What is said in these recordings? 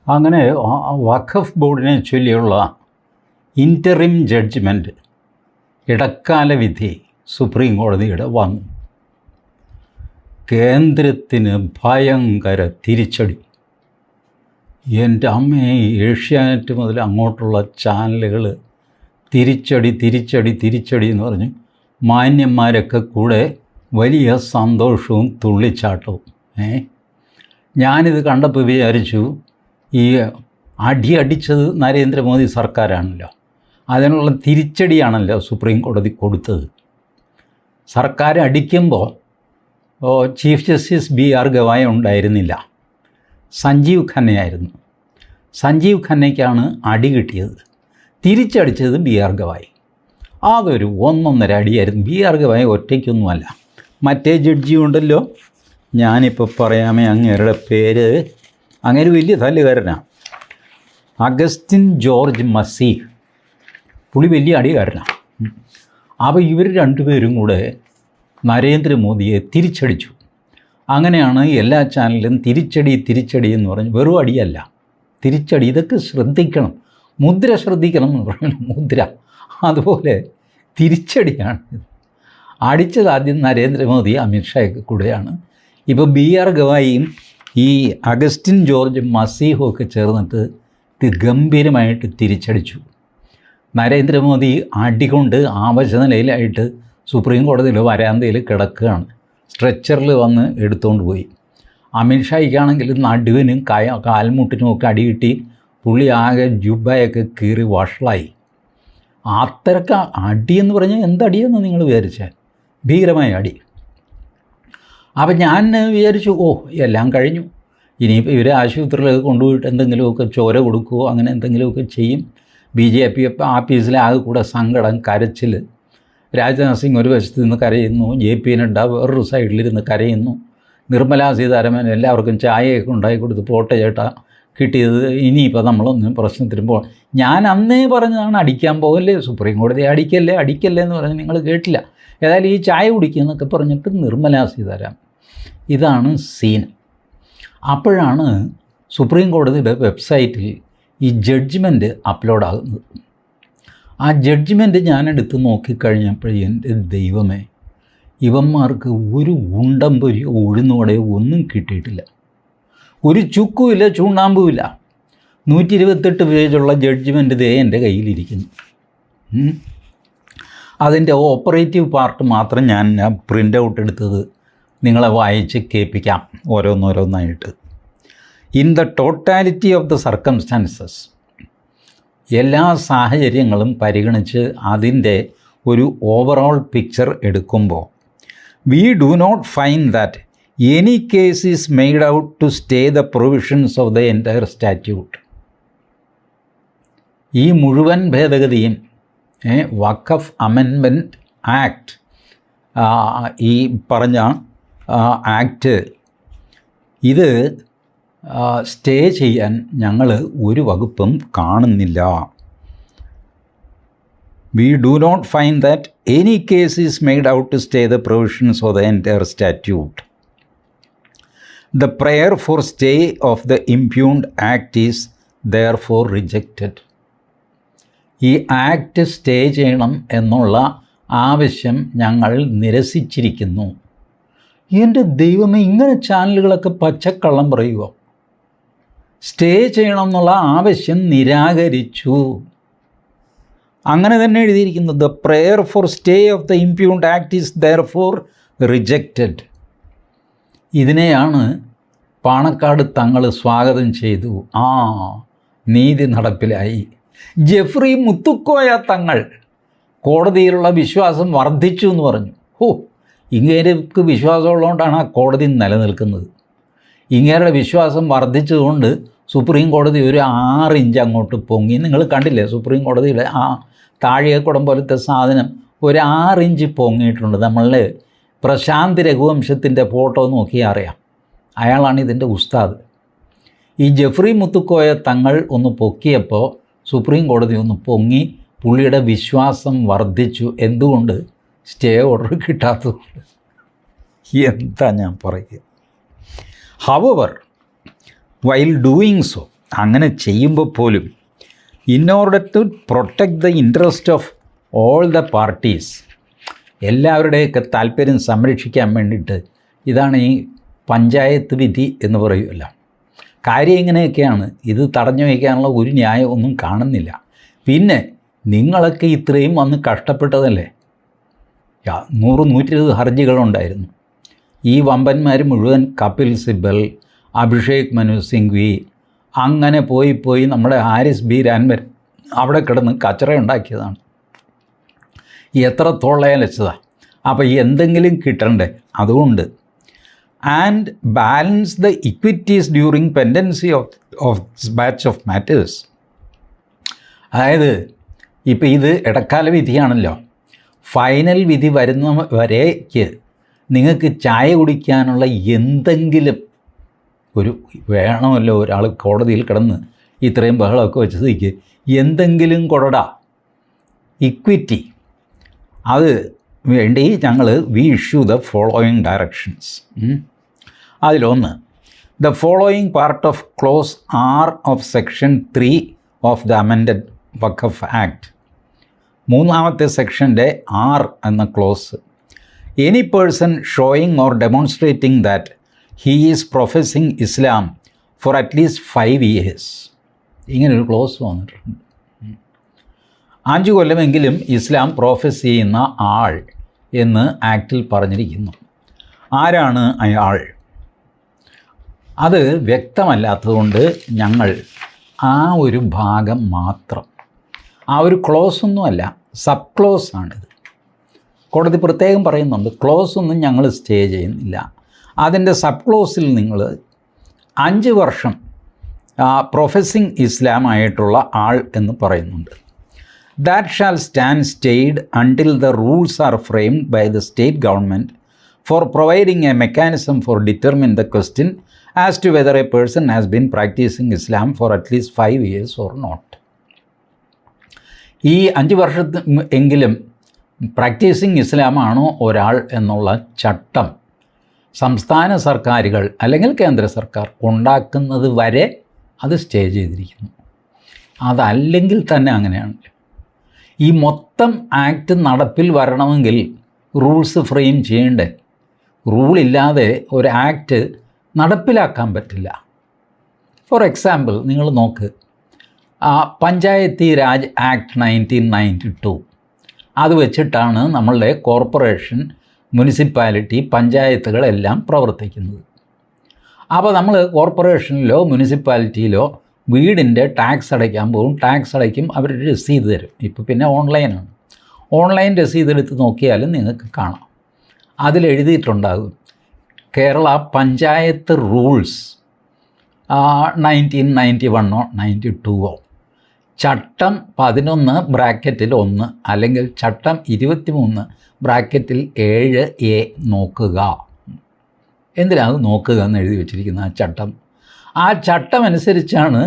അങ്ങനെ വഖഫ് ബോർഡിനെ ചൊല്ലിയുള്ള interim judgement, ഇടക്കാല വിധി സുപ്രീം കോടതിയുടെ വന്നു. കേന്ദ്രത്തിന് ഭയങ്കര തിരിച്ചടി. എൻ്റെ അമ്മയെ ഏഷ്യാനെറ്റ് മുതൽ അങ്ങോട്ടുള്ള ചാനലുകൾ തിരിച്ചടി എന്ന് പറഞ്ഞു മാന്യന്മാരൊക്കെ കൂടെ വലിയ സന്തോഷവും തുള്ളിച്ചാട്ടവും. ഞാനിത് കണ്ടപ്പോൾ വിചാരിച്ചു, ഈ അടിച്ചത് നരേന്ദ്രമോദി സർക്കാരാണല്ലോ, അതിനുള്ള തിരിച്ചടിയാണല്ലോ സുപ്രീം കോടതി കൊടുത്തത്. സർക്കാർ അടിക്കുമ്പോൾ ചീഫ് ജസ്റ്റിസ് BR ഗവായി ഉണ്ടായിരുന്നില്ല, സഞ്ജീവ് ഖന്നയായിരുന്നു. സഞ്ജീവ് ഖന്നയ്ക്കാണ് അടി കിട്ടിയത്. തിരിച്ചടിച്ചത് BR ഗവായി. അതൊരു 1.5 അടിയായിരുന്നു. BR ഗവായി ഒറ്റയ്ക്കൊന്നുമല്ല, മറ്റേ ജഡ്ജിയും ഉണ്ടല്ലോ, ഞാനിപ്പോൾ പറയാമേ അങ്ങേരുടെ പേര്. അങ്ങനെ വലിയ തല്ലുകാരനാണ്, അഗസ്റ്റിൻ ജോർജ് മസീഹ്. പുള്ളി വലിയ അടികാരനാണ്. അപ്പോൾ ഇവർ രണ്ടുപേരും കൂടെ നരേന്ദ്രമോദിയെ തിരിച്ചടിച്ചു. അങ്ങനെയാണ് എല്ലാ ചാനലിലും തിരിച്ചടി എന്ന് പറഞ്ഞ്, വെറും അടിയല്ല, തിരിച്ചടി. ഇതൊക്കെ ശ്രദ്ധിക്കണം, മുദ്ര ശ്രദ്ധിക്കണം എന്ന് പറയുന്നത്, മുദ്ര. അതുപോലെ തിരിച്ചടിയാണ്. അടിച്ചത് ആദ്യം നരേന്ദ്രമോദി അമിത്ഷായൊക്കെ കൂടെയാണ്. ഇപ്പോൾ BR ഗവായിയും ഈ അഗസ്റ്റിൻ ജോർജ് മസീഹും ഒക്കെ ചേർന്നിട്ട് ഇത് ഗംഭീരമായിട്ട് തിരിച്ചടിച്ചു. നരേന്ദ്രമോദി അടികൊണ്ട് ആവശ്യനിലയിലായിട്ട് സുപ്രീം കോടതിയിൽ വരാന്തയിൽ കിടക്കുകയാണ്. സ്ട്രെച്ചറിൽ വന്ന് എടുത്തുകൊണ്ട് പോയി. അമിത്ഷായ്ക്കാണെങ്കിൽ നടുവിനും കാൽമുട്ടിനുമൊക്കെ അടി കിട്ടി. പുള്ളി ആകെ ജുബയൊക്കെ കീറി വഷളായി. അത്രയ്ക്ക് അടിയെന്ന് പറഞ്ഞാൽ എന്തടിയെന്ന് നിങ്ങൾ വിചാരിച്ചാൽ, ഭീകരമായ അടി. അപ്പം ഞാൻ വിചാരിച്ചു, എല്ലാം കഴിഞ്ഞു, ഇനിയിപ്പോൾ ഇവരെ ആശുപത്രിയിലൊക്കെ കൊണ്ടുപോയിട്ട് എന്തെങ്കിലുമൊക്കെ ചോര കൊടുക്കുകയോ അങ്ങനെ എന്തെങ്കിലുമൊക്കെ ചെയ്യും. BJP ആഫീസിലെ ആകെ കൂടെ സങ്കടം, കരച്ചിൽ. രാജ്നാഥ് സിംഗ് ഒരു വശത്ത് നിന്ന് കരയുന്നു, JP നഡ്ഡ വേറൊരു സൈഡിലിരുന്ന് കരയുന്നു. നിർമ്മലാ സീതാരാമൻ എല്ലാവർക്കും ചായയൊക്കെ ഉണ്ടാക്കി കൊടുത്ത്, പോട്ടെ ചേട്ടാ കിട്ടിയത്, ഇനിയിപ്പോൾ നമ്മളൊന്നും പ്രശ്നത്തിന് ഞാൻ അന്നേ പറഞ്ഞതാണ് അടിക്കാൻ പോകല്ലേ, സുപ്രീം കോടതി അടിക്കല്ലേ എന്ന് പറഞ്ഞ് നിങ്ങൾ കേട്ടില്ല. ഏതായാലും ഈ ചായ കുടിക്കുന്നൊക്കെ പറഞ്ഞിട്ട് നിർമ്മലാ സീതാരാമൻ. ഇതാണ് സീൻ. അപ്പോഴാണ് സുപ്രീം കോടതിയുടെ വെബ്സൈറ്റിൽ ഈ ജഡ്ജ്മെൻറ്റ് അപ്ലോഡാകുന്നത്. ആ ജഡ്ജ്മെൻറ്റ് ഞാനെടുത്ത് നോക്കിക്കഴിഞ്ഞപ്പോൾ എൻ്റെ ദൈവമേ, ഇവന്മാർക്ക് ഒരു ഉണ്ടമ്പൊരിയോ ഉഴുന്നുവടയോ ഒന്നും കിട്ടിയിട്ടില്ല. ഒരു ചുക്കുമില്ല, ചൂണ്ടാമ്പുമില്ല. 128 പേജുള്ള ജഡ്ജ്മെൻറ്റ് ദേ എൻ്റെ കയ്യിലിരിക്കുന്നു. അതിൻ്റെ ഓപ്പറേറ്റീവ് പാർട്ട് മാത്രം ഞാൻ പ്രിൻ്റ് ഔട്ട് എടുത്തത് നിങ്ങളെ വായിച്ച് കേൾപ്പിക്കാം ഓരോന്നോരോന്നായിട്ട്. In the totality of the circumstances, എല്ലാ സാഹചര്യങ്ങളും പരിഗണിച്ച് അതിൻ്റെ ഒരു ഓവറോൾ പിക്ചർ എടുക്കുമ്പോൾ, we do not find that any case is made out to stay the provisions of the entire statute. ഈ മുഴുവൻ ഭേദഗതിയും വഖഫ് അമെൻമെൻറ്റ് ആക്ട്, ഈ പറഞ്ഞ ആക്ട്, ഇത് സ്റ്റേ ചെയ്യാൻ ഞങ്ങൾ ഒരു വകുപ്പും കാണുന്നില്ല. We do not find that any case is made out to stay the provisions of the entire statute. The prayer for stay of the impugned act is therefore rejected. ഈ act stay ചെയ്യണം എന്നുള്ള ആവശ്യം ഞങ്ങൾ നിരസിച്ചിരിക്കുന്നു. എൻ്റെ ദൈവമേ, ഇങ്ങനെ ചാനലുകളൊക്കെ പച്ചക്കള്ളം പറയുക. സ്റ്റേ ചെയ്യണം എന്നുള്ള ആവശ്യം നിരാകരിച്ചു. അങ്ങനെ തന്നെ എഴുതിയിരിക്കുന്നു. The prayer four stay of the impugned act is therefore rejected. ഇതിനെയാണ് പാണക്കാട് തങ്ങൾ സ്വാഗതം ചെയ്തു. നീതി നടപ്പിലായി. ജെഫ്രി മുത്തുക്കോയ തങ്ങൾ കോടതിയിലുള്ള വിശ്വാസം വർദ്ധിച്ചു എന്ന് പറഞ്ഞു. ഇങ്ങേർക്ക് വിശ്വാസമുള്ളതുകൊണ്ടാണ് ആ കോടതി നിലനിൽക്കുന്നത്. ഇങ്ങേരുടെ വിശ്വാസം വർദ്ധിച്ചതുകൊണ്ട് സുപ്രീം കോടതി ഒരു 6 ഇഞ്ച് അങ്ങോട്ട് പൊങ്ങി. നിങ്ങൾ കണ്ടില്ലേ, സുപ്രീം കോടതിയുടെ ആ താഴികക്കുടം പോലത്തെ സാധനം ഒരു 6 ഇഞ്ച് പൊങ്ങിയിട്ടുണ്ട്. നമ്മൾ പ്രശാന്ത് രഘുവംശത്തിൻ്റെ ഫോട്ടോ നോക്കിയാൽ അറിയാം. അയാളാണ് ഇതിൻ്റെ ഉസ്താദ്. ഈ ജെഫ്രി മുത്തുക്കോയ തങ്ങൾ ഒന്ന് പൊക്കിയപ്പോൾ സുപ്രീം കോടതി ഒന്ന് പൊങ്ങി. പുള്ളിയുടെ വിശ്വാസം വർദ്ധിച്ചു. എന്തുകൊണ്ട്? സ്റ്റേ ഓർഡർ കിട്ടാത്തതുകൊണ്ട്. എന്താ ഞാൻ പറയുക? However, while doing so, അങ്ങനെ ചെയ്യുമ്പോൾ പോലും in order to protect the interest of all the parties, എല്ലാവരുടെയൊക്കെ താല്പര്യം സംരക്ഷിക്കാൻ വേണ്ടിയിട്ട്, ഇതാണ് ഈ പഞ്ചായത്ത് വിധി എന്ന് പറയുമല്ലോ. കാര്യം ഇങ്ങനെയൊക്കെയാണ്. ഇത് തടഞ്ഞു വയ്ക്കാനുള്ള ഒരു ന്യായം ഒന്നും കാണുന്നില്ല. പിന്നെ നിങ്ങളൊക്കെ ഇത്രയും വന്ന് കഷ്ടപ്പെട്ടതല്ലേ. 100-120 ഹർജികളുണ്ടായിരുന്നു. ഈ വമ്പന്മാർ മുഴുവൻ കപിൽ സിബൽ, അഭിഷേക് മനു സിംഗ്വി, അങ്ങനെ പോയി നമ്മുടെ ഹാരിസ് ബി രാൻവർ അവിടെ കിടന്ന് കച്ചറ ഉണ്ടാക്കിയതാണ്. എത്ര തൊള്ളയലച്ചതാണ്. അപ്പോൾ എന്തെങ്കിലും കിട്ടണ്ടേ? അതുകൊണ്ട് and balance the equities during pendency of this batch of matters. അതായത് ഇപ്പോൾ ഇത് ഇടക്കാല വിധിയാണല്ലോ. ഫൈനൽ വിധി വരുന്ന വരേക്ക് നിങ്ങൾക്ക് ചായ കുടിക്കാനുള്ള എന്തെങ്കിലും ഒരു വേണമല്ലോ. ഒരാൾ കോടതിയിൽ കിടന്ന് ഇത്രയും ബഹളമൊക്കെ വെച്ചതേക്ക് എന്തെങ്കിലും കൊടടാ ഇക്വിറ്റി, അത് വേണ്ടി ഞങ്ങൾ we issue the following directions. അതിലൊന്ന്, the following part of clause R of section 3 of the amended Waqf act. 3-ാമത്തെ സെക്ഷൻ്റെ R എന്ന clause, any person showing or demonstrating that he is professing Islam for at least 5 years. ഇങ്ങനൊരു clause വന്നിട്ടുണ്ട്. 5 കൊല്ലമെങ്കിലും ഇസ്ലാം profess ചെയ്യുന്ന ആൾ എന്ന് ആക്റ്റിൽ പറഞ്ഞിരിക്കുന്നു. ആരാണ് അയാൾ? അത് വ്യക്തമല്ലാത്തതുകൊണ്ട് ഞങ്ങൾ ആ ഒരു ഭാഗം മാത്രം, ആ ഒരു ക്ലോസൊന്നുമല്ല, സബ് ക്ലോസ് ആണിത്. കോടതി പ്രത്യേകം പറയുന്നുണ്ട്, ക്ലോസ് ഒന്നും ഞങ്ങൾ സ്റ്റേ ചെയ്യുന്നില്ല. അതിൻ്റെ സബ് ക്ലോസിൽ നിങ്ങൾ 5 വർഷം പ്രൊഫസിങ് ഇസ്ലാം ആയിട്ടുള്ള ആൾ എന്ന് പറയുന്നുണ്ട്. That shall stand stayed until the rules are framed by the state government for providing a mechanism for determine the question as to whether a person has been practising Islam for at least 5 years or not. ഈ 5 വർഷത്തിൽ എങ്കിലും practising ഇസ്ലാമാണോ ഒരാൾ എന്നുള്ള ചട്ടം സംസ്ഥാന സർക്കാരുകൾ അല്ലെങ്കിൽ കേന്ദ്ര സർക്കാർ ഉണ്ടാക്കുന്നത് വരെ അത് സ്റ്റേ ചെയ്തിരിക്കുന്നു. അതല്ലെങ്കിൽ തന്നെ അങ്ങനെയാണ്. ഈ മൊത്തം ആക്ട് നടപ്പിൽ വരണമെങ്കിൽ റൂൾസ് ഫ്രെയിം ചെയ്യേണ്ടേ. റൂളില്ലാതെ ഒരു ആക്ട് നടപ്പിലാക്കാൻ പറ്റില്ല. ഫോർ എക്സാമ്പിൾ നിങ്ങൾ നോക്ക്, പഞ്ചായത്തി രാജ് ആക്ട് 1992 അത് വെച്ചിട്ടാണ് നമ്മളുടെ കോർപ്പറേഷൻ, മുനിസിപ്പാലിറ്റി, പഞ്ചായത്തുകളെല്ലാം പ്രവർത്തിക്കുന്നത്. അപ്പോൾ നമ്മൾ കോർപ്പറേഷനിലോ മുനിസിപ്പാലിറ്റിയിലോ വീടിൻ്റെ ടാക്സ് അടയ്ക്കാൻ പോകും. ടാക്സ് അടയ്ക്കും, അവർ രസീത് തരും. ഇപ്പോൾ പിന്നെ ഓൺലൈനാണ്. ഓൺലൈൻ രസീത് എടുത്ത് നോക്കിയാലും നിങ്ങൾക്ക് കാണാം. അതിലെഴുതിയിട്ടുണ്ടാകും കേരള പഞ്ചായത്ത് റൂൾസ് 1991 92 ചട്ടം 11 ബ്രാക്കറ്റിൽ 1 അല്ലെങ്കിൽ ചട്ടം 23 ബ്രാക്കറ്റിൽ 7A നോക്കുക. എന്തിനാണ് നോക്കുക എന്ന് എഴുതി വച്ചിരിക്കുന്ന ആ ചട്ടം അനുസരിച്ചാണ്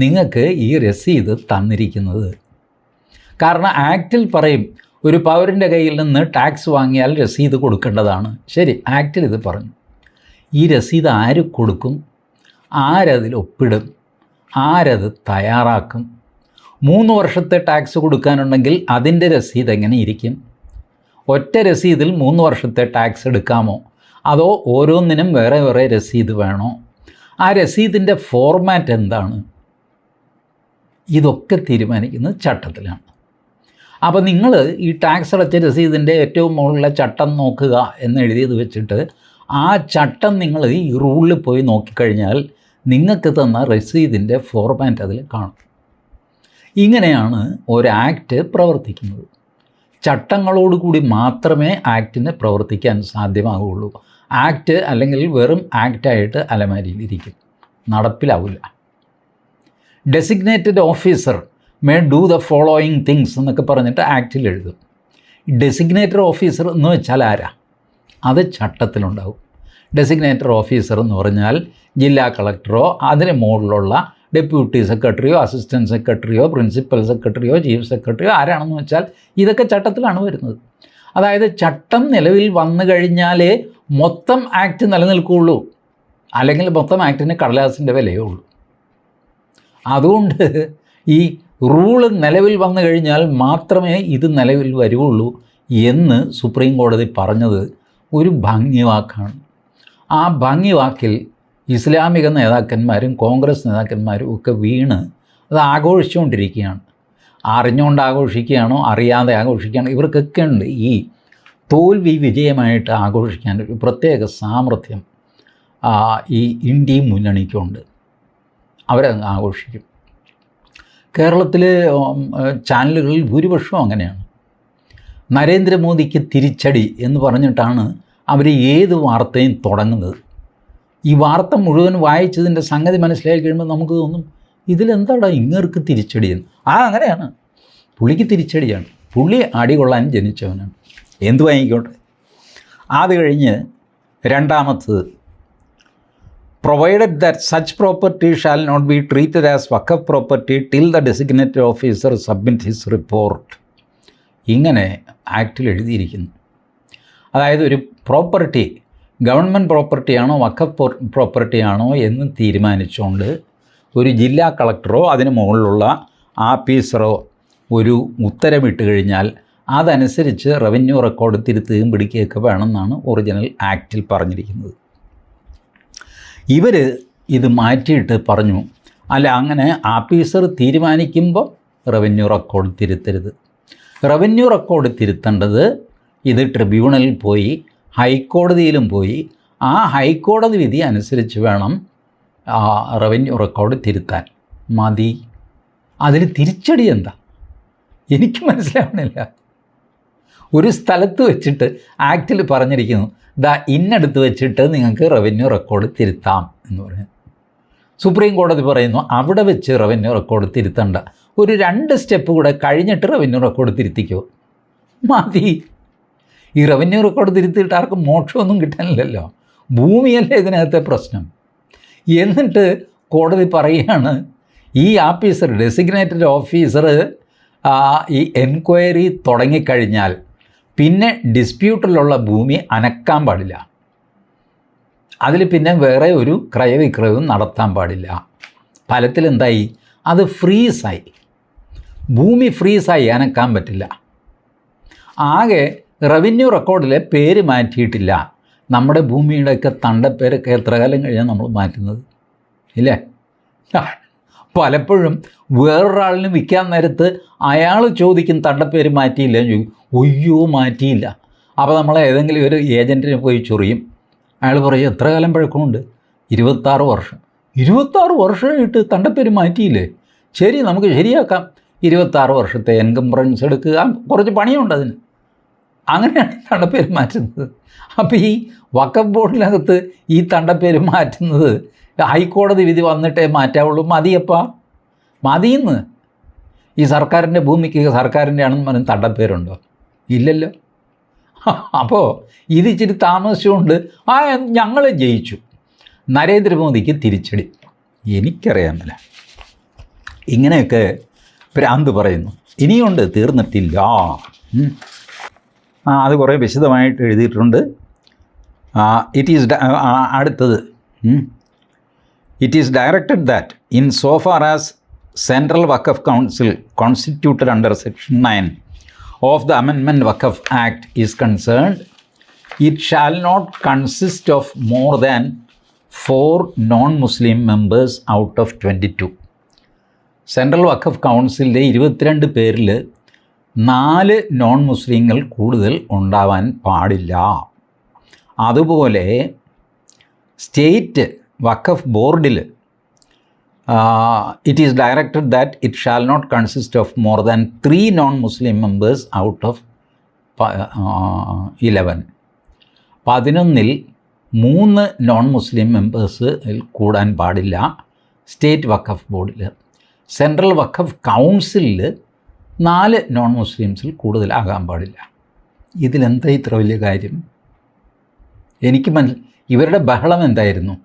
നിങ്ങൾക്ക് ഈ രസീത് തന്നിരിക്കുന്നത്. കാരണം ആക്റ്റിൽ പറയും ഒരു പൗരൻ്റെ കയ്യിൽ നിന്ന് ടാക്സ് വാങ്ങിയാൽ രസീത് കൊടുക്കേണ്ടതാണ്. ശരി, ആക്റ്റിൽ ഇത് പറഞ്ഞു. ഈ രസീത് ആര് കൊടുക്കും? ആരതിൽ ഒപ്പിടും? ആരത് തയ്യാറാക്കും? 3 വർഷത്തെ ടാക്സ് കൊടുക്കാനുണ്ടെങ്കിൽ അതിൻ്റെ രസീത് എങ്ങനെ ഇരിക്കും? ഒറ്റ രസീതിൽ 3 വർഷത്തെ ടാക്സ് എടുക്കാമോ? അതോ ഓരോന്നിനും വേറെ വേറെ രസീത് വേണോ? ആ രസീതിൻ്റെ ഫോർമാറ്റ് എന്താണ്? ഇതൊക്കെ തീരുമാനിക്കുന്നത് ചട്ടത്തിലാണ്. അപ്പോൾ നിങ്ങൾ ഈ ടാക്സ് അടച്ച രസീതിൻ്റെ ഏറ്റവും മുകളിലെ ചട്ടം നോക്കുക എന്ന് എഴുതിയത് വെച്ചിട്ട് ആ ചട്ടം നിങ്ങൾ ഈ റൂളിൽ പോയി നോക്കിക്കഴിഞ്ഞാൽ നിങ്ങൾക്ക് തന്ന രസീതിൻ്റെ ഫോർമാറ്റ് അതിൽ കാണും. ഇങ്ങനെയാണ് ഒരു ആക്ട് പ്രവർത്തിക്കുന്നത്. ചട്ടങ്ങളോടുകൂടി മാത്രമേ ആക്ടിന് പ്രവർത്തിക്കാൻ സാധ്യമാകുള്ളൂ. ആക്ട് അല്ലെങ്കിൽ വെറും ആക്റ്റായിട്ട് അലമാരിയിലിരിക്കും, നടപ്പിലാവില്ല. Designated officer may do the following things എന്നൊക്കെ പറഞ്ഞിട്ട് ആക്റ്റിൽ എഴുതും. ഡെസിഗ്നേറ്റഡ് ഓഫീസർ എന്ന് വെച്ചാൽ ആരാ? അത് ചട്ടത്തിലുണ്ടാവും. ഡെസിഗ്നേറ്റഡ് ഓഫീസർ എന്ന് പറഞ്ഞാൽ ജില്ലാ കളക്ടറോ അതിന് മുകളിലുള്ള ഡെപ്യൂട്ടി സെക്രട്ടറിയോ അസിസ്റ്റൻറ്റ് സെക്രട്ടറിയോ പ്രിൻസിപ്പൽ സെക്രട്ടറിയോ ചീഫ് സെക്രട്ടറിയോ ആരാണെന്ന് വെച്ചാൽ ഇതൊക്കെ ചട്ടത്തിലാണ് വരുന്നത്. അതായത് ചട്ടം നിലവിൽ വന്നു കഴിഞ്ഞാലേ മൊത്തം ആക്ട് നിലനിൽക്കുകയുള്ളൂ, അല്ലെങ്കിൽ മൊത്തം ആക്ടിന് കടലാസിൻ്റെ വിലയേ ഉള്ളൂ. അതുകൊണ്ട് ഈ റൂള് നിലവിൽ വന്നു കഴിഞ്ഞാൽ മാത്രമേ ഇത് നിലവിൽ വരുള്ളൂ എന്ന് സുപ്രീം കോടതി പറഞ്ഞത് ഒരു ഭംഗിവാക്കാണ്. ആ ഭംഗിവാക്കിൽ ഇസ്ലാമിക നേതാക്കന്മാരും കോൺഗ്രസ് നേതാക്കന്മാരും ഒക്കെ വീണ് അത് ആഘോഷിച്ചുകൊണ്ടിരിക്കുകയാണ്. അറിഞ്ഞുകൊണ്ട് ആഘോഷിക്കുകയാണോ അറിയാതെ ആഘോഷിക്കുകയാണോ, ഇവർക്കൊക്കെ ഉണ്ട് ഈ തോൽവി വിജയമായിട്ട് ആഘോഷിക്കാൻ ഒരു പ്രത്യേക സാമർഥ്യം ഈ ഇന്ത്യ മുന്നണിക്കുണ്ട്. അവരത് ആഘോഷിക്കും. കേരളത്തിലെ ചാനലുകളിൽ ഭൂരിപക്ഷവും അങ്ങനെയാണ്. നരേന്ദ്രമോദിക്ക് തിരിച്ചടി എന്ന് പറഞ്ഞിട്ടാണ് അവർ ഏത് വാർത്തയും തുടങ്ങുന്നത്. ഈ വാർത്ത മുഴുവൻ വായിച്ചതിൻ്റെ സംഗതി മനസ്സിലാക്കി കഴിയുമ്പോൾ നമുക്ക് തോന്നും ഇതിലെന്താടാ ഇങ്ങേർക്ക് തിരിച്ചടിയെന്ന്. അങ്ങനെയാണ്, പുള്ളിക്ക് തിരിച്ചടിയാണ്. പുള്ളി അടികൊള്ളാൻ ജനിച്ചവനാണ്. എന്തു വാങ്ങിക്കോട്ടെ. അത് കഴിഞ്ഞ് രണ്ടാമത്തത്, provided that such property shall not be treated as waqf property till the designated officer submit his report. ഇങ്ങനെ ആക്റ്റിൽ എഴുതിയിരിക്കുന്നു. അതായത് ഒരു പ്രോപ്പർട്ടി ഗവൺമെൻറ് പ്രോപ്പർട്ടിയാണോ വഖഫ് പ്രോപ്പർട്ടിയാണോ എന്ന് തീരുമാനിച്ചുകൊണ്ട് ഒരു ജില്ലാ കളക്ടറോ അതിന് മുകളിലുള്ള ആഫീസറോ ഒരു ഉത്തരവിട്ട് കഴിഞ്ഞാൽ അതനുസരിച്ച് റവന്യൂ റെക്കോർഡ് തിരുത്തുകയും പിടിക്കുകയൊക്കെ വേണമെന്നാണ് ഒറിജിനൽ ആക്റ്റിൽ പറഞ്ഞിരിക്കുന്നത്. ഇവർ ഇത് മാറ്റിയിട്ട് പറഞ്ഞു, അല്ല അങ്ങനെ ആഫീസർ തീരുമാനിക്കുമ്പോൾ റവന്യൂ റെക്കോർഡ് തിരുത്തരുത്. റവന്യൂ റെക്കോർഡ് തിരുത്തേണ്ടത് ഇത് ട്രിബ്യൂണലിൽ പോയി ഹൈക്കോടതിയിലും പോയി ആ ഹൈക്കോടതി വിധി അനുസരിച്ച് വേണം റവന്യൂ റെക്കോർഡ് തിരുത്താൻ. മതി. അതിൽ തിരിച്ചടി എന്താ എനിക്ക് മനസ്സിലാവണില്ല. ഒരു സ്ഥലത്ത് വെച്ചിട്ട് ആക്റ്റിൽ പറഞ്ഞിരിക്കുന്നു ഇന്നടുത്ത് വെച്ചിട്ട് നിങ്ങൾക്ക് റവന്യൂ റെക്കോർഡ് തിരുത്താം എന്ന് പറയുന്നു. സുപ്രീം കോടതി പറയുന്നു അവിടെ വെച്ച് റവന്യൂ റെക്കോർഡ് തിരുത്തണ്ട, ഒരു 2 സ്റ്റെപ്പ് കൂടെ കഴിഞ്ഞിട്ട് റവന്യൂ റെക്കോർഡ് തിരുത്തിക്കോ. മതി. ഈ റവന്യൂ റെക്കോർഡ് തിരുത്തിയിട്ട് ആർക്കും മോക്ഷമൊന്നും കിട്ടാനില്ലല്ലോ. ഭൂമിയല്ലേ ഇതിനകത്തെ പ്രശ്നം. എന്നിട്ട് കോടതി പറയുകയാണ് ഈ ആഫീസർ ഡെസിഗ്നേറ്റഡ് ഓഫീസർ ഈ എൻക്വയറി തുടങ്ങിക്കഴിഞ്ഞാൽ പിന്നെ ഡിസ്പ്യൂട്ടിലുള്ള ഭൂമി അനക്കാൻ പാടില്ല. അതിൽ പിന്നെ വേറെ ഒരു ക്രയവിക്രയവും നടത്താൻ പാടില്ല. ഫലത്തിൽ എന്തായി? അത് ഫ്രീസായി. ഭൂമി ഫ്രീസായി, അനക്കാൻ പറ്റില്ല. ആകെ റവന്യൂ റെക്കോർഡിലെ പേര് മാറ്റിയിട്ടില്ല. നമ്മുടെ ഭൂമിയുടെയൊക്കെ തണ്ടപ്പേരൊക്കെ എത്ര കാലം കഴിഞ്ഞാൽ നമ്മൾ മാറ്റുന്നത് ഇല്ലേ? പലപ്പോഴും വേറൊരാളിന് വിൽക്കാൻ നേരത്ത് അയാൾ ചോദിക്കും തണ്ടപ്പേര് മാറ്റിയില്ല എന്ന് ചോദിക്കും. ഒയ്യോ മാറ്റിയില്ല. അപ്പോൾ നമ്മൾ ഏതെങ്കിലും ഒരു ഏജൻറ്റിനെ പോയി ചൊറിയും. അയാൾ പറയും എത്ര കാലം പഴക്കമുണ്ട്? 26 വർഷം. 26 വർഷമായിട്ട് തണ്ടപ്പേര് മാറ്റിയില്ലേ? ശരി, നമുക്ക് ശരിയാക്കാം. 26 വർഷത്തെ എൻകംബ്രൻസ് എടുക്കുക, കുറച്ച് പണിയുണ്ട് അതിന്. അങ്ങനെയാണ് ഈ തണ്ടപ്പേര് മാറ്റുന്നത്. അപ്പോൾ ഈ വഖഫ് ബോർഡിനകത്ത് ഈ തണ്ടപ്പേര് മാറ്റുന്നത് ഹൈക്കോടതി വിധി വന്നിട്ടേ മാറ്റാവുള്ളൂ. മതിയപ്പാ, മതിയെന്ന്. ഈ സർക്കാരിൻ്റെ ഭൂമിക്ക് സർക്കാരിൻ്റെ ആണെന്ന് പറഞ്ഞ് തണ്ടപ്പേരുണ്ടോ? ഇല്ലല്ലോ. അപ്പോൾ ഇത് ഇച്ചിരി താമസിച്ചുകൊണ്ട് ഞങ്ങൾ ജയിച്ചു, നരേന്ദ്രമോദിക്ക് തിരിച്ചടി. എനിക്കറിയാമല്ല. ഇങ്ങനെയൊക്കെ ഭ്രാന്ത് പറയുന്നു. ഇനിയുണ്ട്, തീർന്നിട്ടില്ല. അത് കുറേ വിശദമായിട്ട് എഴുതിയിട്ടുണ്ട്. അടുത്തത് it is directed that in so far as central Waqf council constituted under section 9 of the Amendment Waqf Act is concerned, it shall not consist of more than 4 non-Muslim members out of 22. Central വഖഫ് കൗൺസിലിലെ 22 പേരിൽ 4 non മുസ്ലിങ്ങൾ കൂടുതൽ ഉണ്ടാവാൻ പാടില്ല. അതുപോലെ state വഖഫ് ബോർഡിൽ it is directed that it shall not consist of more than 3 non-Muslim members out of 11. 11-ൽ 3 non Muslim members കൂടാൻ പാടില്ല state വഖഫ് ബോർഡിൽ. സെൻട്രൽ വഖഫ് കൗൺസിലിൽ 4 നോൺ മുസ്ലിംസിൽ കൂടുതലാകാൻ പാടില്ല. ഇതിലെന്താ ഇത്ര വലിയ കാര്യം? എനിക്ക് ഇവരുടെ ബഹളം എന്തായിരുന്നു?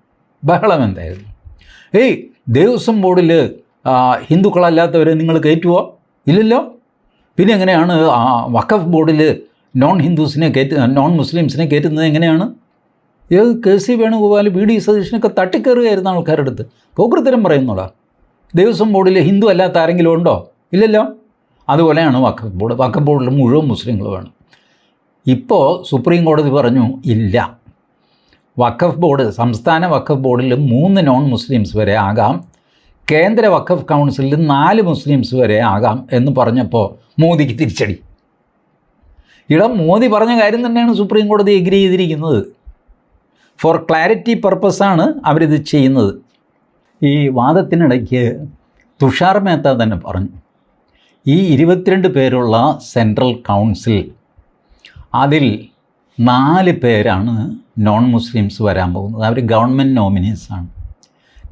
ദേവസ്വം ബോർഡിൽ ഹിന്ദുക്കളല്ലാത്തവരെ നിങ്ങൾ കയറ്റുമോ? ഇല്ലല്ലോ. പിന്നെ എങ്ങനെയാണ് വഖഫ് ബോർഡിൽ നോൺ മുസ്ലിംസിനെ കയറ്റുന്നത്? എങ്ങനെയാണ്? KC വേണുഗോപാൽ, VD സതീശനൊക്കെ തട്ടിക്കയറുകയായിരുന്നു ആൾക്കാരുടെ അടുത്ത്. പോക്കൃത്തരം പറയുന്നോടാ. ദേവസ്വം ബോർഡിൽ ഹിന്ദു അല്ലാത്ത ആരെങ്കിലും ഉണ്ടോ? ഇല്ലല്ലോ. അതുപോലെയാണ് വഖഫ് ബോർഡ്. വഖഫ് ബോർഡിൽ മുഴുവൻ മുസ്ലിങ്ങൾ വേണം. ഇപ്പോൾ സുപ്രീം കോടതി പറഞ്ഞു ഇല്ല, വഖഫ് ബോർഡ്, സംസ്ഥാന വഖഫ് ബോർഡിൽ 3 നോൺ മുസ്ലിംസ് വരെ ആകാം, കേന്ദ്ര വഖഫ് കൗൺസിലിൽ 4 മുസ്ലിംസ് വരെ ആകാം എന്ന് പറഞ്ഞപ്പോൾ മോദിക്ക് തിരിച്ചടി. മോദി പറഞ്ഞ കാര്യം തന്നെയാണ് സുപ്രീം കോടതി എഗ്രി ചെയ്തിരിക്കുന്നത്. ഫോർ ക്ലാരിറ്റി പർപ്പസാണ് അവരിത് ചെയ്യുന്നത്. ഈ വാദത്തിനിടയ്ക്ക് തുഷാർ മേത്ത തന്നെ പറഞ്ഞു, ഈ 22 പേരുള്ള സെൻട്രൽ കൗൺസിൽ, അതിൽ 4 പേരാണ് നോൺ മുസ്ലിംസ് വരാൻ പോകുന്നത്. അവർ ഗവൺമെൻറ് നോമിനീസാണ്.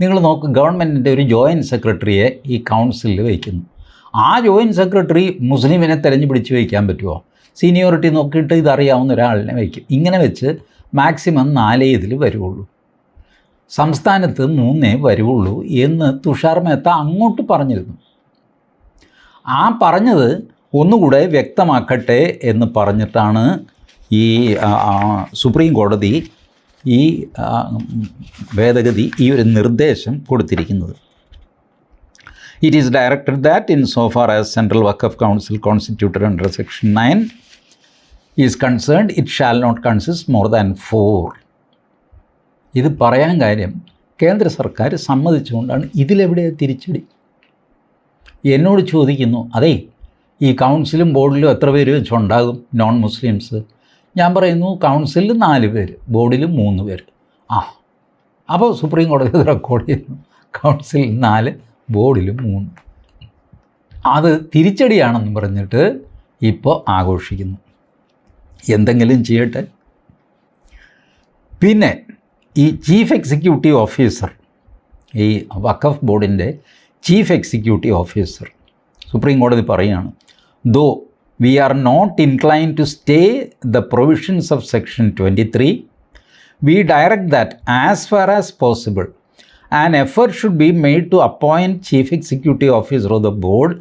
നിങ്ങൾ നോക്ക്, ഗവൺമെൻറ്റിൻ്റെ ഒരു ജോയിൻറ്റ് സെക്രട്ടറിയെ ഈ കൗൺസിലിൽ വയ്ക്കുന്നു. ആ ജോയിൻറ്റ് സെക്രട്ടറി മുസ്ലിമിനെ തിരഞ്ഞു പിടിച്ച് വയ്ക്കാൻ പറ്റുമോ? സീനിയോറിറ്റി നോക്കിയിട്ട് ഇതറിയാവുന്ന ഒരാളിനെ വയ്ക്കും. ഇങ്ങനെ വെച്ച് മാക്സിമം 4 ഇതിൽ വരുള്ളൂ, സംസ്ഥാനത്ത് 3 വരുള്ളൂ എന്ന് തുഷാർ മേത്ത അങ്ങോട്ട് പറഞ്ഞിരുന്നു. ആ പറഞ്ഞത് ഒന്നുകൂടെ വ്യക്തമാക്കട്ടെ എന്ന് പറഞ്ഞിട്ടാണ് ഈ സുപ്രീം കോടതി ഈ ഭേദഗതി, ഈ ഒരു നിർദ്ദേശം കൊടുത്തിരിക്കുന്നത്. It is directed that in so far as central Waqf council constituted under section 9 is concerned it shall not consist more than 4. ഇത് പറയാൻ കാര്യം കേന്ദ്ര സർക്കാർ സമ്മതിച്ചുകൊണ്ടാണ്. ഇതിലെവിടെയാണ് തിരിച്ചടി? എന്നോട് ചോദിക്കുന്നു, അതേ ഈ കൗൺസിലും ബോർഡിലും എത്ര പേര് വെച്ചുണ്ടാകും നോൺ മുസ്ലിംസ്? ഞാൻ പറയുന്നു കൗൺസിലിൽ 4 പേര്, ബോർഡിൽ 3 പേര്. അപ്പോൾ സുപ്രീം കോടതി ഇത് റെക്കോർഡ് ചെയ്യുന്നു, കൗൺസിലിൽ 4, ബോർഡിൽ 3. അത് തിരിച്ചടിയാണെന്ന് പറഞ്ഞിട്ട് ഇപ്പോൾ ആഘോഷിക്കുന്നു. എന്തെങ്കിലും ചെയ്യട്ടെ. പിന്നെ ഈ ചീഫ് എക്സിക്യൂട്ടീവ് ഓഫീസർ, ഈ വഖഫ് ബോർഡിൻ്റെ ചീഫ് എക്സിക്യൂട്ടീവ് ഓഫീസർ സുപ്രീം കോടതി പറയുകയാണ്, ദോ we are not inclined to stay the provisions of section 23, we direct that as far as possible an effort should be made to appoint chief executive officer of the board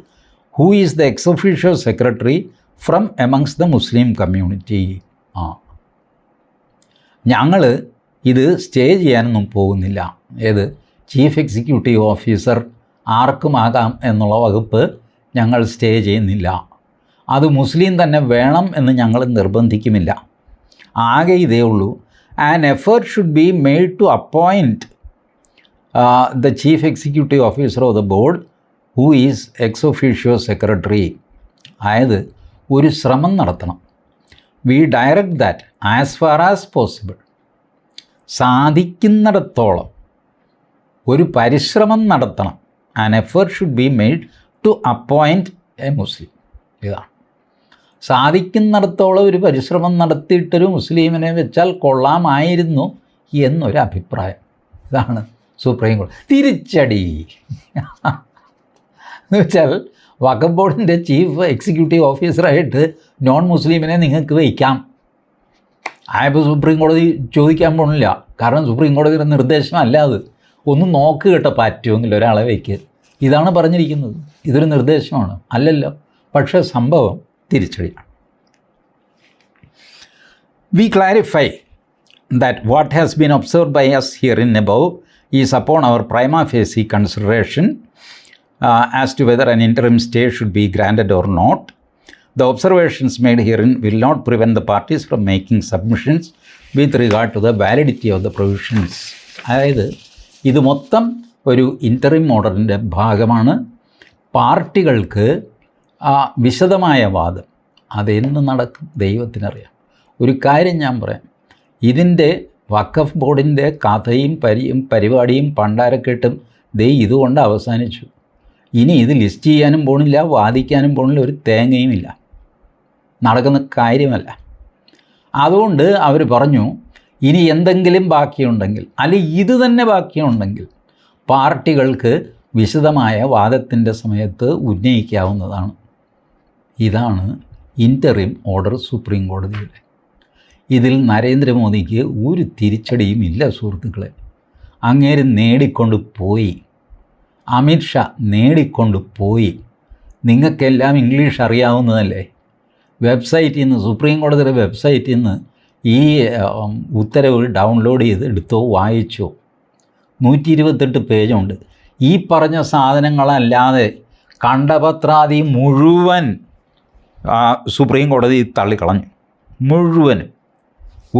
who is the ex officio secretary from amongst the Muslim community. ഞങ്ങൾ ഇത് stay ചെയ്യാനൊന്നും പോകുന്നില്ല. ഏത് chief executive officer ആർക്കുമാകാം എന്നുള്ള വകുപ്പ് ഞങ്ങൾ stay ചെയ്യുന്നില്ല. അത് മുസ്ലിം തന്നെ വേണം എന്ന് ഞങ്ങൾ നിർബന്ധിക്കുമില്ല. ആകെ ഇതേ ഉള്ളൂ, an effort should be made to appoint the chief executive officer of the board who is ex officio secretary. അതായത് ഒരു ശ്രമം നടത്തണം. We direct that as far as possible, സാധിക്കുന്നിടത്തോളം ഒരു പരിശ്രമം നടത്തണം. An effort should be made to appoint a Muslim. ഇതാണ് സാധിക്കുന്നിടത്തോളം ഒരു പരിശ്രമം നടത്തിയിട്ടൊരു മുസ്ലിമിനെ വെച്ചാൽ കൊള്ളാമായിരുന്നു എന്നൊരു അഭിപ്രായം. ഇതാണ് സുപ്രീം കോടതി. തിരിച്ചടി എന്ന് വെച്ചാൽ വഖഫ് ബോർഡിൻ്റെ ചീഫ് എക്സിക്യൂട്ടീവ് ഓഫീസറായിട്ട് നോൺ മുസ്ലിമിനെ നിങ്ങൾക്ക് വയ്ക്കാം. ആയപ്പോൾ സുപ്രീം കോടതി ചോദിക്കാൻ പോണില്ല, കാരണം സുപ്രീം കോടതിയുടെ നിർദ്ദേശമല്ല അത്. ഒന്ന് നോക്ക് കേട്ടോ, പറ്റുമെങ്കിൽ ഒരാളെ വയ്ക്കുക. ഇതാണ് പറഞ്ഞിരിക്കുന്നത്. ഇതൊരു നിർദ്ദേശമാണ് അല്ലല്ലോ. പക്ഷേ സംഭവം തിരിച്ചടിയാണ്. We clarify that what has been observed by us herein above is upon our prima facie consideration as to whether an interim stay should be granted or not. The observations made herein will not prevent the parties from making submissions with regard to the validity of the provisions. അതായത് ഇത് മൊത്തം ഒരു interim ഓർഡറിൻ്റെ ഭാഗമാണ്. പാർട്ടികൾക്ക് വിശദമായ വാദം അതെന്ന് നടക്കും ദൈവത്തിനറിയാം. ഒരു കാര്യം ഞാൻ പറയാം, ഇതിൻ്റെ വഖഫ് ബോർഡിൻ്റെ കഥയും പരിപാടിയും പണ്ടാരക്കെട്ടും ഇതുകൊണ്ട് അവസാനിച്ചു. ഇനി ഇത് ലിസ്റ്റ് ചെയ്യാനും പോണില്ല, വാദിക്കാനും പോണില്ല, ഒരു തേങ്ങയുമില്ല, നടക്കുന്ന കാര്യമല്ല. അതുകൊണ്ട് അവർ പറഞ്ഞു, ഇനി എന്തെങ്കിലും ബാക്കിയുണ്ടെങ്കിൽ, അല്ലെങ്കിൽ ഇത് തന്നെ ബാക്കിയുണ്ടെങ്കിൽ പാർട്ടികൾക്ക് വിശദമായ വാദത്തിൻ്റെ സമയത്ത് ഉന്നയിക്കാവുന്നതാണ്. ഇതാണ് ഇൻ്ററിം ഓർഡർ സുപ്രീം കോടതിയുടെ. ഇതിൽ നരേന്ദ്രമോദിക്ക് ഒരു തിരിച്ചടിയും ഇല്ല സുഹൃത്തുക്കളെ. അങ്ങേര് നേടിക്കൊണ്ട് പോയി, അമിത്ഷാ നേടിക്കൊണ്ട് പോയി. നിങ്ങൾക്കെല്ലാം ഇംഗ്ലീഷ് അറിയാവുന്നതല്ലേ? വെബ്സൈറ്റിൽ നിന്ന്, സുപ്രീം കോടതിയുടെ വെബ്സൈറ്റിൽ നിന്ന് ഈ ഉത്തരവ് ഡൗൺലോഡ് ചെയ്ത് എടുത്തോ, വായിച്ചോ. 128 പേജുണ്ട്. ഈ പറഞ്ഞ സാധനങ്ങളല്ലാതെ കണ്ടപത്രാദി മുഴുവൻ സുപ്രീം കോടതി തള്ളിക്കളഞ്ഞു. മുഴുവനും.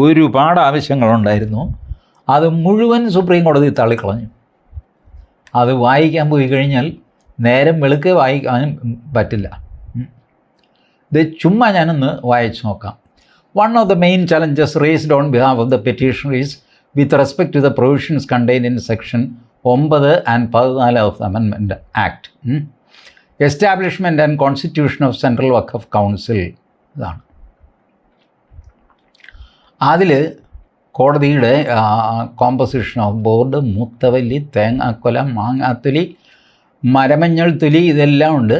ഒരുപാട് ആവശ്യങ്ങളുണ്ടായിരുന്നു, അത് മുഴുവൻ സുപ്രീം കോടതി തള്ളിക്കളഞ്ഞു. അത് വായിക്കാൻ പോയി കഴിഞ്ഞാൽ നേരം വെളുക്കെ വായിക്കാനും പറ്റില്ല. ഇത് ചുമ്മാ ഞാനൊന്ന് വായിച്ചു നോക്കാം. One of the main challenges raised on behalf of the petitioners with respect to the provisions contained in section 9 and 14 of the amendment act, establishment and constitution of central Waqf council. ഇതാണ് അതിൽ കോടതിയുടെ composition of board, മുത്തവല്ലി, തേങ്ങാക്കൊല, മാങ്ങാത്തൊലി, മരമഞ്ഞൾ തൊലി, ഇതെല്ലാം ഉണ്ട്.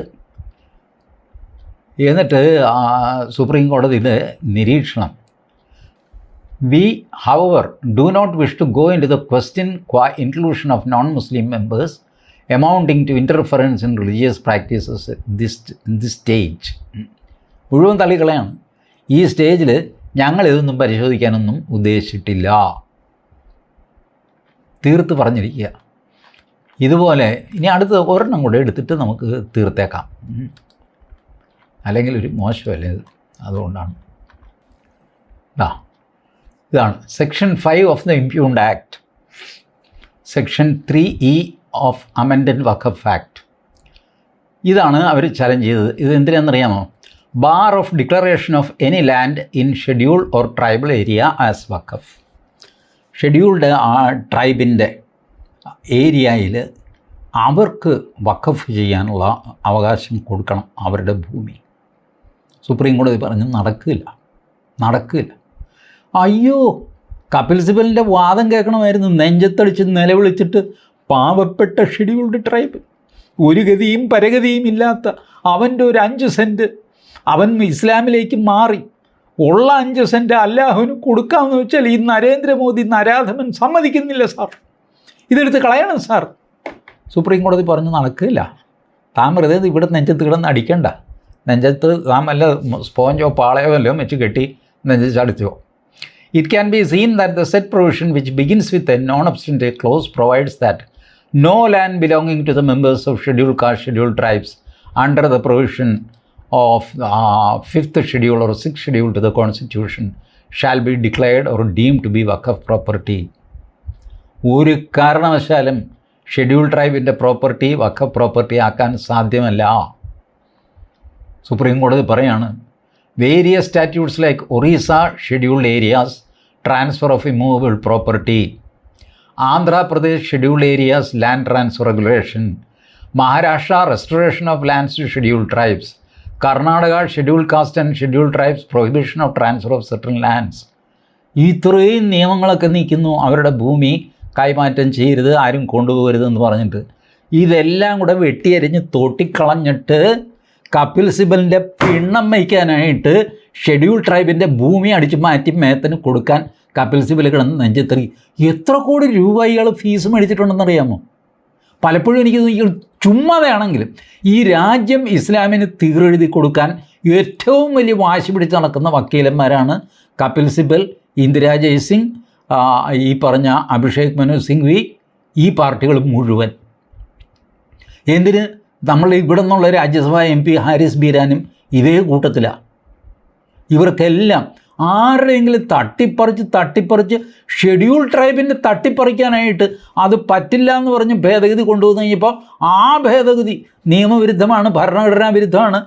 എന്നിട്ട് സുപ്രീം കോടതിയുടെ നിരീക്ഷണം: We, however, do not wish to go into the question qua inclusion of non-Muslim members amounting to interference in religious practices at this stage. മുഴുവൻ തള്ളിക്കളയാണ്. ഈ സ്റ്റേജിൽ ഞങ്ങളിതൊന്നും പരിശോധിക്കാനൊന്നും ഉദ്ദേശിച്ചിട്ടില്ല, തീർത്ത് പറഞ്ഞിരിക്കുക. ഇതുപോലെ ഇനി അടുത്ത ഒരെണ്ണം കൂടെ എടുത്തിട്ട് നമുക്ക് തീർത്തേക്കാം, അല്ലെങ്കിൽ ഒരു മോശമല്ലേ ഇത്. അതുകൊണ്ടാണ് ഇതാണ് section 5 of the impugned act, section 3E of amended Waqf act. ഇതാണ് അവർ ചലഞ്ച് ചെയ്തത്. ഇത് എന്തിനാണെന്നറിയാമോ? Bar of declaration of any land in schedule or tribal area as Waqf. Scheduled ട്രൈബിൻ്റെ ഏരിയയിൽ അവർക്ക് വഖഫ് ചെയ്യാനുള്ള അവകാശം കൊടുക്കണം, അവരുടെ ഭൂമി. സുപ്രീം കോടതി പറഞ്ഞു നടക്കില്ല. അയ്യോ, കപിൽ സിബലിൻ്റെ വാദം കേൾക്കണമായിരുന്നു. നെഞ്ചത്തടിച്ച് നിലവിളിച്ചിട്ട് പാവപ്പെട്ട ഷെഡ്യൂൾഡ് ട്രൈബ്, ഒരു ഗതിയും പരഗതിയും ഇല്ലാത്ത അവൻ്റെ ഒരു 5 സെൻറ്റ് അവൻ ഇസ്ലാമിലേക്ക് മാറി, ഉള്ള 5 സെൻറ്റ് അല്ലാഹുവിന് കൊടുക്കാമെന്ന് വെച്ചാൽ ഈ നരേന്ദ്രമോദി നരാധമൻ സമ്മതിക്കുന്നില്ല സാർ, ഇതെടുത്ത് കളയണം സാർ. സുപ്രീം കോടതി പറഞ്ഞു നടക്കില്ല. താൻ വെറുതെ ഇവിടെ നെഞ്ചത്ത് കിടന്ന് അടിക്കണ്ട. നെഞ്ചത്ത് താൻ വല്ല സ്പോഞ്ചോ പാളയോ വല്ലതും വെച്ച് കെട്ടി നെഞ്ചടിച്ചോ. It can be seen that the said provision, which begins with a non-obstante clause, provides that no land belonging to the members of scheduled caste, scheduled tribes under the provision of 5th schedule or 6th schedule to the constitution shall be declared or deemed to be waqf property. ഒരു കാരണവശാലും schedule ട്രൈബിൻ്റെ property waqf property ആക്കാൻ സാധ്യമല്ല. Supreme കോടതി പറയാണ്, various statutes like Orissa scheduled areas transfer of immovable property, Andhra Pradesh scheduled areas land transfer regulation, Maharashtra restoration of lands to scheduled tribes, Karnataka scheduled caste and scheduled tribes prohibition of transfer of certain lands. ഇത്രയും നിയമങ്ങളൊക്കെ നീക്കുന്നു, അവരുടെ ഭൂമി കൈമാറ്റം ചെയ്യരുത്, ആരും കൊണ്ടുപോകരുതെന്ന് പറഞ്ഞിട്ട്. ഇതെല്ലാം കൂടെ വെട്ടിയരിഞ്ഞ് തോട്ടിക്കളഞ്ഞിട്ട് കപിൽ സിബലിൻ്റെ പിണ്ണം വയ്ക്കാനായിട്ട് ഷെഡ്യൂൾ ട്രൈബിൻ്റെ ഭൂമി അടിച്ച് മാറ്റി മേത്തിന് കൊടുക്കാൻ കപിൽ സിബൽ കിടന്ന് നെഞ്ചെത്തറി. എത്ര കോടി രൂപ ഇയാൾ ഫീസ് മേടിച്ചിട്ടുണ്ടെന്നറിയാമോ? പലപ്പോഴും എനിക്ക് ചുമ്മാതെയാണെങ്കിലും ഈ രാജ്യം ഇസ്ലാമിന് തീരെഴുതി കൊടുക്കാൻ ഏറ്റവും വലിയ വാശി പിടിച്ച് നടക്കുന്ന വക്കീലന്മാരാണ് കപിൽ സിബൽ, ഇന്ദിരാ ജയ്സിംഗ്, ഈ പറഞ്ഞ അഭിഷേക് മനു സിംഗ്വി, ഈ പാർട്ടികൾ മുഴുവൻ. എന്തിന്? നമ്മൾ ഇവിടെ നിന്നുള്ള രാജ്യസഭാ MP ഹാരിസ് ബീരാനും ഇതേ കൂട്ടത്തിലാണ്. ഇവർക്കെല്ലാം ആരുടെയെങ്കിലും തട്ടിപ്പറിച്ച് ഷെഡ്യൂൾ ട്രൈബിൻ്റെ തട്ടിപ്പറിക്കാനായിട്ട് അത് പറ്റില്ല എന്ന് പറഞ്ഞ് ഭേദഗതി കൊണ്ടുവന്നു കഴിഞ്ഞപ്പോൾ ആ ഭേദഗതി നിയമവിരുദ്ധമാണ്, ഭരണഘടനാ വിരുദ്ധമാണ്,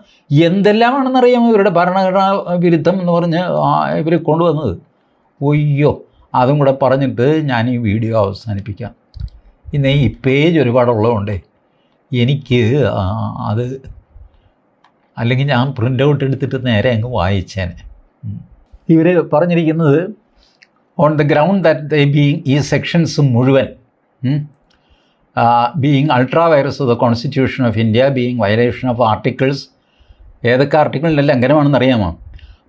എന്തെല്ലാമാണെന്നറിയാമോ ഇവരുടെ ഭരണഘടനാ വിരുദ്ധം എന്ന് പറഞ്ഞ് ഇവർ കൊണ്ടുവന്നത്. ഒയ്യോ, അതും കൂടെ പറഞ്ഞിട്ട് ഞാൻ ഈ വീഡിയോ അവസാനിപ്പിക്കാം. ഇന്ന് ഈ പേജ് ഒരുപാടുള്ളതുകൊണ്ടേ എനിക്ക് അത് അല്ലെങ്കിൽ ഞാൻ പ്രിൻ്റ് ഔട്ട് എടുത്തിട്ട് നേരെ അങ്ങ് വായിച്ചേനെ. ഇവർ പറഞ്ഞിരിക്കുന്നത് ഓൺ ദ ഗ്രൗണ്ട് ദാറ്റ് ഈ സെക്ഷൻസ് മുഴുവൻ being ultra virus of the constitution of India, being violation of articles. ഏതൊക്കെ ആർട്ടിക്കിളിൻ്റെ ലംഘനമാണെന്ന് അറിയാമോ?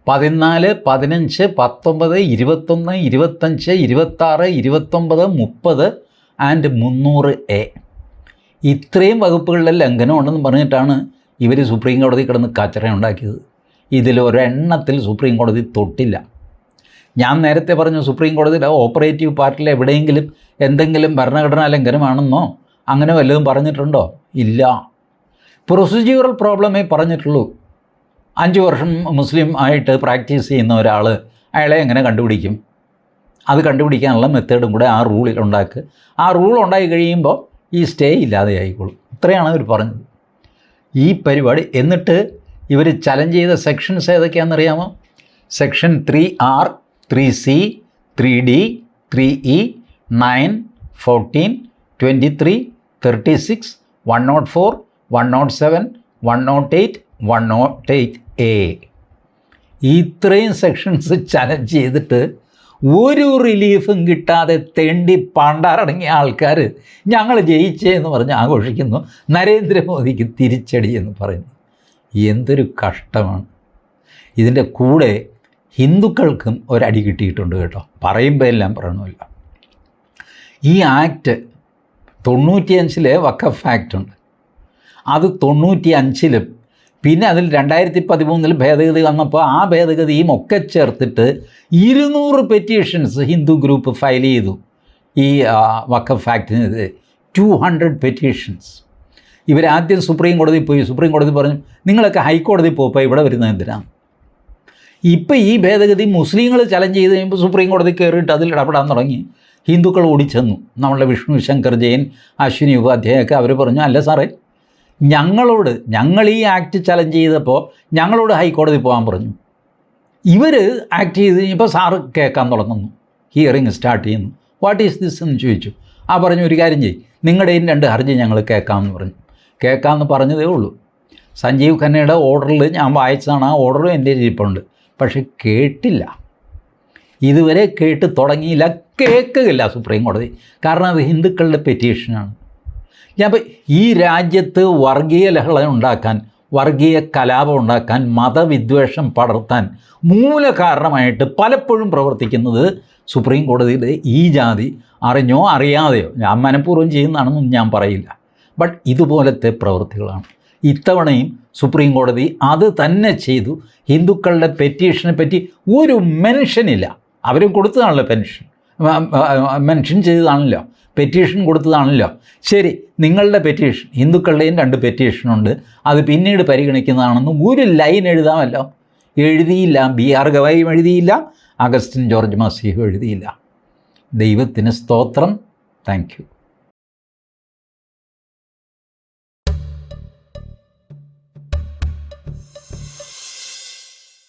14, 15, 19, 21, 25, 26, 29, 30 ആൻഡ് 300A. ഇത്രയും വകുപ്പുകളിലെ ലംഘനമുണ്ടെന്ന് പറഞ്ഞിട്ടാണ് ഇവർ സുപ്രീം കോടതി കിടന്ന് കച്ചറ ഉണ്ടാക്കിയത്. ഇതിലൊരെണ്ണത്തിൽ സുപ്രീം കോടതി തൊട്ടില്ല. ഞാൻ നേരത്തെ പറഞ്ഞു സുപ്രീം കോടതിയുടെ ഓപ്പറേറ്റീവ് പാർട്ടിൽ എവിടെയെങ്കിലും എന്തെങ്കിലും ഭരണഘടനാ ലംഘനമാണെന്നോ അങ്ങനെ വല്ലതും പറഞ്ഞിട്ടുണ്ടോ? ഇല്ല. പ്രൊസീജിയറൽ പ്രോബ്ലമേ പറഞ്ഞിട്ടുള്ളൂ. 5 വർഷം മുസ്ലിം ആയിട്ട് പ്രാക്ടീസ് ചെയ്യുന്ന ഒരാൾ അയാളെ എങ്ങനെ കണ്ടുപിടിക്കും? അത് കണ്ടുപിടിക്കാനുള്ള മെത്തേഡും കൂടെ ആ റൂളിൽ ഉണ്ടാക്കുക. ആ റൂൾ ഉണ്ടായി കഴിയുമ്പോൾ ഈ സ്റ്റേ ഇല്ലാതെ ആയിക്കോളും. ഇത്രയാണ് അവർ പറഞ്ഞത്. ഈ പരിപാടി എന്നിട്ട് ഇവർ ചലഞ്ച് ചെയ്ത sections ഏതൊക്കെയാണെന്നറിയാമോ? Section 3R, 3C, 3D, 3E, 9, 14, 23, 36, 104, 107, 108, 108A. ഇത്രയും സെക്ഷൻസ് ചലഞ്ച് ചെയ്തിട്ട് ഒരു റിലീഫും കിട്ടാതെ തെണ്ടി പണ്ടാറടങ്ങിയ ആൾക്കാർ ഞങ്ങൾ ജയിച്ചേ എന്ന് പറഞ്ഞ് ആഘോഷിക്കുന്നു. നരേന്ദ്രമോദിക്ക് തിരിച്ചടി എന്ന് പറയുന്നു. എന്തൊരു കഷ്ടമാണ്. ഇതിൻ്റെ കൂടെ ഹിന്ദുക്കൾക്കും ഒരടി കിട്ടിയിട്ടുണ്ട് കേട്ടോ. പറയുമ്പോൾ എല്ലാം പറയണമല്ലോ. ഈ ആക്ട് 95 വഖഫ് ആക്ട് ഉണ്ട്. അത് 95 പിന്നെ അതിൽ 2013 ഭേദഗതി വന്നപ്പോൾ ആ ഭേദഗതിയും ഒക്കെ ചേർത്തിട്ട് 200 പെറ്റീഷൻസ് ഹിന്ദു ഗ്രൂപ്പ് ഫയൽ ചെയ്തു ഈ വഖഫ് ആക്ടിനെതിരെ. 200 പെറ്റീഷൻസ്. ഇവരാദ്യം സുപ്രീം കോടതി പോയി. സുപ്രീം കോടതി പറഞ്ഞു നിങ്ങളൊക്കെ ഹൈക്കോടതി പോയപ്പോൾ ഇവിടെ വരുന്നത് എന്തിനാണ്? ഇപ്പോൾ ഈ ഭേദഗതി മുസ്ലിങ്ങൾ ചലഞ്ച് ചെയ്ത് കഴിയുമ്പോൾ സുപ്രീം കോടതി കയറിയിട്ട് അതിൽ ഇടപെടാൻ തുടങ്ങി. ഹിന്ദുക്കൾ ഓടിച്ചെന്നു. നമ്മളുടെ വിഷ്ണു ശങ്കർ ജെയിൻ, അശ്വിനി ഉപാധ്യായൊക്കെ അവർ പറഞ്ഞു അല്ല സാറേ, ഞങ്ങൾ ഈ ആക്ട് ചലഞ്ച് ചെയ്തപ്പോൾ ഞങ്ങളോട് ഹൈക്കോടതി പോകാൻ പറഞ്ഞു. ഇവർ ആക്ട് ചെയ്ത് കഴിഞ്ഞപ്പോൾ സാറ് കേൾക്കാൻ തുടങ്ങുന്നു, ഹിയറിങ് സ്റ്റാർട്ട് ചെയ്യുന്നു. വാട്ട് ഈസ് ദിസ് എന്ന് ചോദിച്ചു. പറഞ്ഞു ഒരു കാര്യം ചെയ്യും, നിങ്ങളുടെയും 2 ഹർജി ഞങ്ങൾ കേൾക്കാമെന്ന് പറഞ്ഞു. കേൾക്കാമെന്ന് പറഞ്ഞതേ ഉള്ളൂ. സഞ്ജീവ് ഖന്നയുടെ ഓർഡറിൽ ഞാൻ വായിച്ചതാണ്. ആ ഓർഡറും എൻ്റെ ഇരിപ്പുണ്ട്. പക്ഷെ കേട്ടില്ല. ഇതുവരെ കേട്ട് തുടങ്ങിയില്ല, കേൾക്കുകയില്ല സുപ്രീം കോടതി. കാരണം അത് ഹിന്ദുക്കളുടെ പെറ്റീഷനാണ്. ഈ രാജ്യത്ത് വർഗീയ ലഹള ഉണ്ടാക്കാൻ, വർഗീയ കലാപം ഉണ്ടാക്കാൻ, മതവിദ്വേഷം പടർത്താൻ മൂലകാരണമായിട്ട് പലപ്പോഴും പ്രവർത്തിക്കുന്നത് സുപ്രീം കോടതിയുടെ ഈ ജാതി അറിഞ്ഞോ അറിയാതെയോ, ഞാൻ മനഃപൂർവ്വം ചെയ്യുന്നതാണെന്നൊന്നും ഞാൻ പറയില്ല, ബട്ട് ഇതുപോലത്തെ പ്രവൃത്തികളാണ്. ഇത്തവണയും സുപ്രീം കോടതി അത് തന്നെ ചെയ്തു. ഹിന്ദുക്കളുടെ പെറ്റീഷനെ പറ്റി ഒരു മെൻഷനില്ല. അവർ കൊടുത്തതാണല്ലോ മെൻഷൻ ചെയ്തതാണല്ലോ, പെറ്റീഷൻ കൊടുത്തതാണല്ലോ. ശരി, നിങ്ങളുടെ പെറ്റീഷൻ, ഹിന്ദുക്കളുടെയും 2 പെറ്റീഷനുണ്ട്, അത് പിന്നീട് പരിഗണിക്കുന്നതാണെന്ന് ഒരു ലൈൻ എഴുതാമല്ലോ. എഴുതിയില്ല. BR ഗവായും എഴുതിയില്ല, അഗസ്റ്റിൻ ജോർജ് മസീഹും എഴുതിയില്ല. ദൈവത്തിന് സ്തോത്രം. Thank you.